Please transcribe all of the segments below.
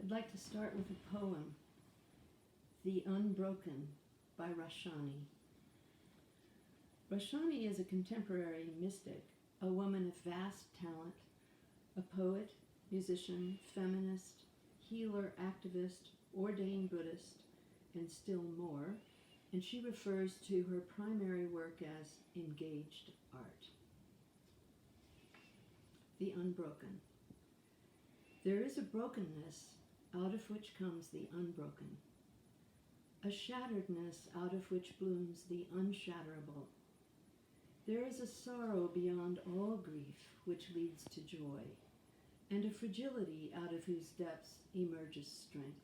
I'd like to start with a poem, The Unbroken by Rashani. Rashani is a contemporary mystic, a woman of vast talent, a poet, musician, feminist, healer, activist, ordained Buddhist, and still more, and she refers to her primary work as engaged art. The Unbroken. There is a brokenness out of which comes the unbroken, a shatteredness out of which blooms the unshatterable. There is a sorrow beyond all grief which leads to joy, and a fragility out of whose depths emerges strength.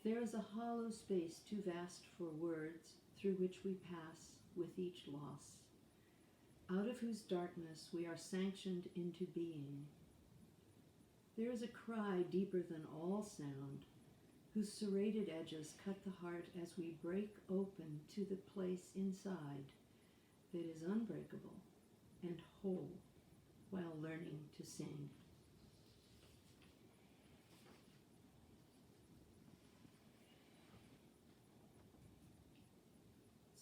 There is a hollow space too vast for words through which we pass with each loss, out of whose darkness we are sanctioned into being. There is a cry deeper than all sound, whose serrated edges cut the heart as we break open to the place inside that is unbreakable and whole while learning to sing.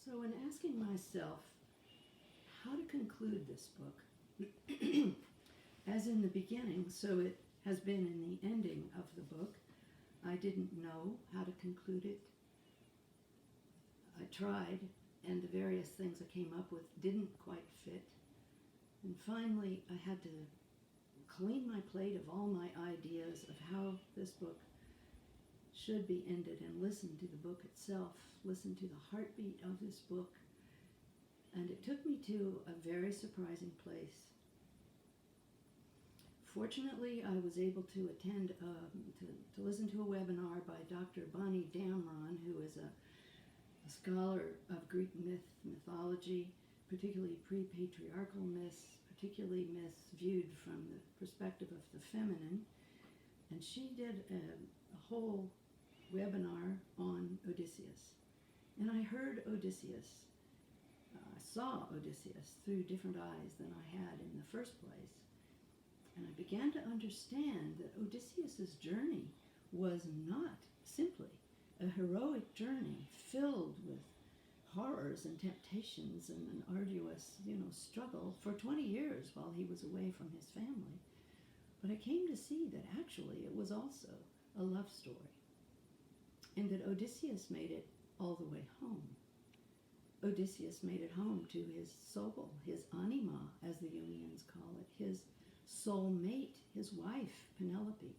So in asking myself how to conclude this book, as in the beginning, so it has been in the ending of the book, I didn't know how to conclude it. I tried, and the various things I came up with didn't quite fit. And finally, I had to clean my plate of all my ideas of how this book should be ended and listen to the book itself, listen to the heartbeat of this book. And it took me to a very surprising place. Fortunately, I was able to attend, to listen to a webinar by Dr. Bonnie Damron, who is a scholar of Greek mythology, particularly pre-patriarchal myths, particularly myths viewed from the perspective of the feminine. And she did a whole webinar on Odysseus. And I heard Odysseus, I saw Odysseus through different eyes than I had in the first place. And I began to understand that Odysseus' journey was not simply a heroic journey filled with horrors and temptations and an arduous, struggle for 20 years while he was away from his family. But I came to see that actually it was also a love story, and that Odysseus made it all the way home. Odysseus made it home to his soul, his anima, as the Jungians call it, his soul mate, his wife, Penelope,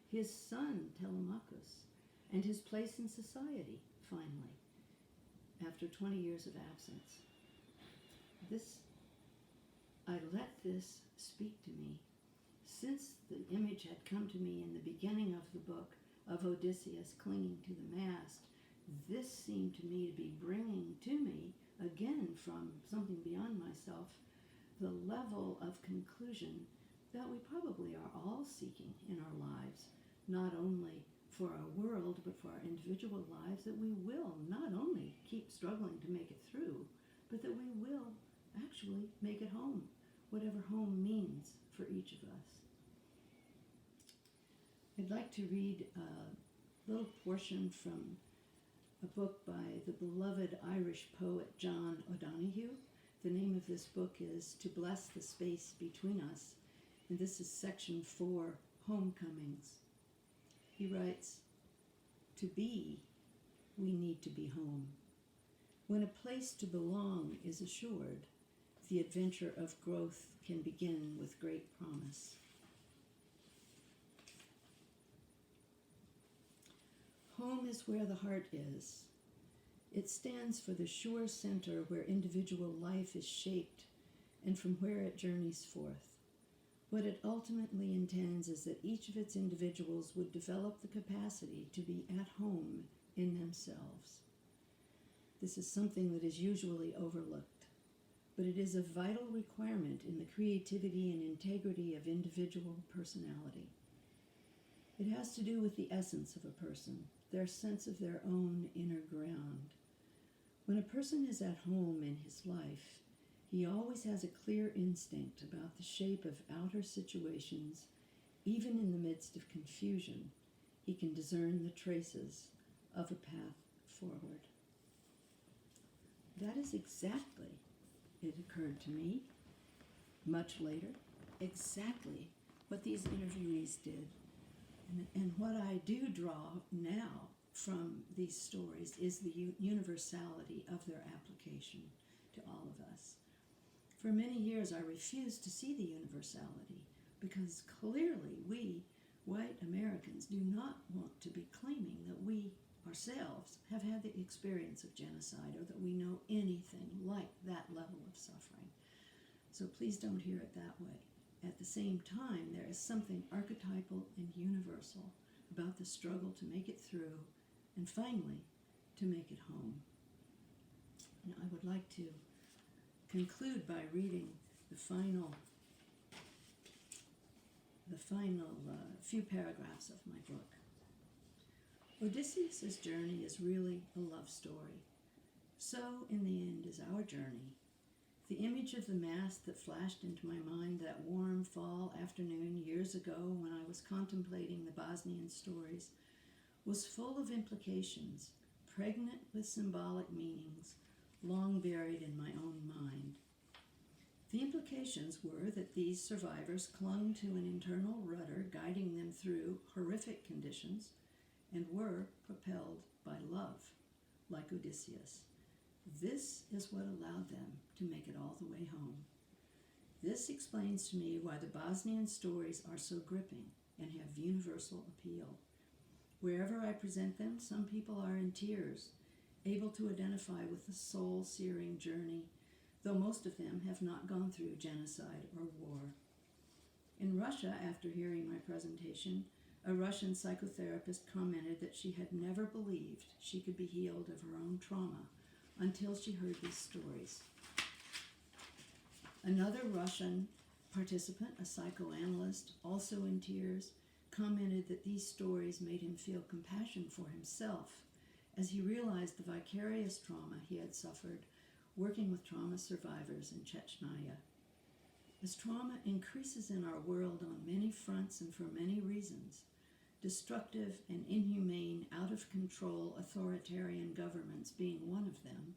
his son, Telemachus, and his place in society, finally, after 20 years of absence. I let this speak to me. Since the image had come to me in the beginning of the book of Odysseus clinging to the mast, this seemed to me to be bringing to me, again from something beyond myself, the level of conclusion that we probably are all seeking in our lives, not only for our world, but for our individual lives, that we will not only keep struggling to make it through, but that we will actually make it home, whatever home means for each of us. I'd like to read a little portion from a book by the beloved Irish poet John O'Donoghue. The name of this book is To Bless the Space Between Us, and this is section 4, Homecomings. He writes, "To be, we need to be home. When a place to belong is assured, the adventure of growth can begin with great promise. Home is where the heart is. It stands for the sure center where individual life is shaped and from where it journeys forth. What it ultimately intends is that each of its individuals would develop the capacity to be at home in themselves. This is something that is usually overlooked, but it is a vital requirement in the creativity and integrity of individual personality. It has to do with the essence of a person, their sense of their own inner ground. When a person is at home in his life, he always has a clear instinct about the shape of outer situations, even in the midst of confusion, he can discern the traces of a path forward. That is exactly, it occurred to me much later, exactly what these interviewees did. And what I do draw now from these stories is the universality of their application to all of us. For many years I refused to see the universality because clearly we, white Americans, do not want to be claiming that we ourselves have had the experience of genocide or that we know anything like that level of suffering. So please don't hear it that way. At the same time, there is something archetypal and universal about the struggle to make it through and finally to make it home. Now, I would like to conclude by reading the final few paragraphs of my book. Odysseus' journey is really a love story. So, in the end, is our journey. The image of the mast that flashed into my mind that warm fall afternoon years ago when I was contemplating the Bosnian stories was full of implications, pregnant with symbolic meanings, long buried in my own mind. The implications were that these survivors clung to an internal rudder guiding them through horrific conditions and were propelled by love, like Odysseus. This is what allowed them to make it all the way home. This explains to me why the Bosnian stories are so gripping and have universal appeal. Wherever I present them, some people are in tears, able to identify with the soul-searing journey, though most of them have not gone through genocide or war. In Russia, after hearing my presentation, a Russian psychotherapist commented that she had never believed she could be healed of her own trauma until she heard these stories. Another Russian participant, a psychoanalyst, also in tears, commented that these stories made him feel compassion for himself as he realized the vicarious trauma he had suffered working with trauma survivors in Chechnya. As trauma increases in our world on many fronts and for many reasons, destructive and inhumane, out-of-control authoritarian governments being one of them,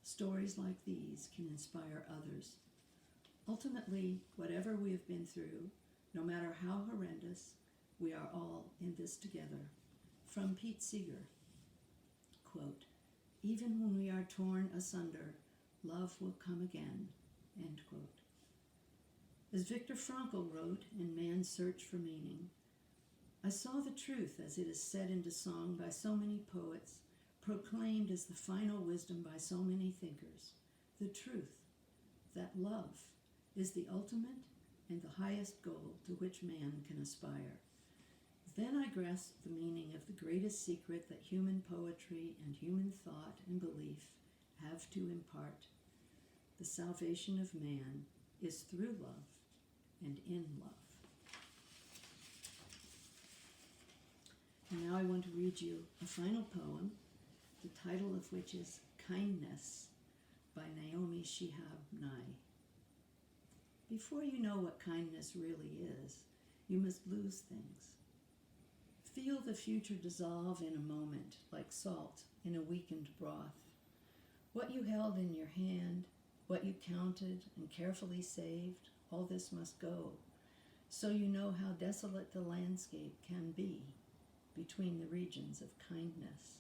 stories like these can inspire others. Ultimately, whatever we have been through, no matter how horrendous, we are all in this together. From Pete Seeger, quote, "Even when we are torn asunder, love will come again," end quote. As Viktor Frankl wrote in Man's Search for Meaning, "I saw the truth as it is set into song by so many poets, proclaimed as the final wisdom by so many thinkers, the truth that love is the ultimate and the highest goal to which man can aspire. Then I grasped the meaning of the greatest secret that human poetry and human thought and belief have to impart. The salvation of man is through love and in love." And now I want to read you a final poem, the title of which is Kindness by Naomi Shihab Nye. Before you know what kindness really is, you must lose things. Feel the future dissolve in a moment, like salt in a weakened broth. What you held in your hand, what you counted and carefully saved, all this must go, so you know how desolate the landscape can be between the regions of kindness.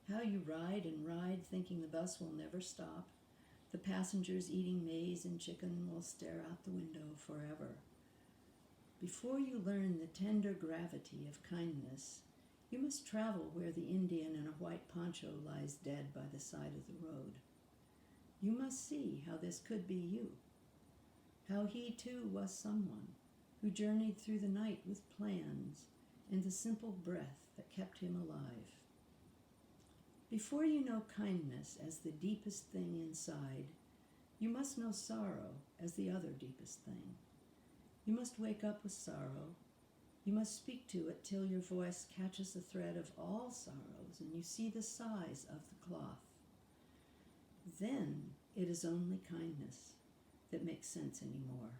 How you ride and ride thinking the bus will never stop. The passengers eating maize and chicken will stare out the window forever. Before you learn the tender gravity of kindness, you must travel where the Indian in a white poncho lies dead by the side of the road. You must see how this could be you, how he too was someone who journeyed through the night with plans and the simple breath that kept him alive. Before you know kindness as the deepest thing inside, you must know sorrow as the other deepest thing. You must wake up with sorrow. You must speak to it till your voice catches the thread of all sorrows and you see the size of the cloth. Then it is only kindness that makes sense anymore.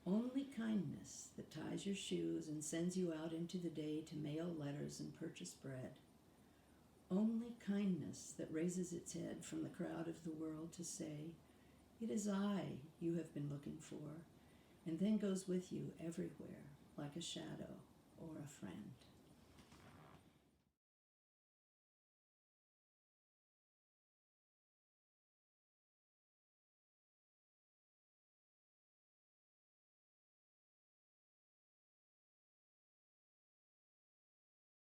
Only kindness that ties your shoes and sends you out into the day to mail letters and purchase bread. Only kindness that raises its head from the crowd of the world to say, "It is I you have been looking for," and then goes with you everywhere like a shadow or a friend.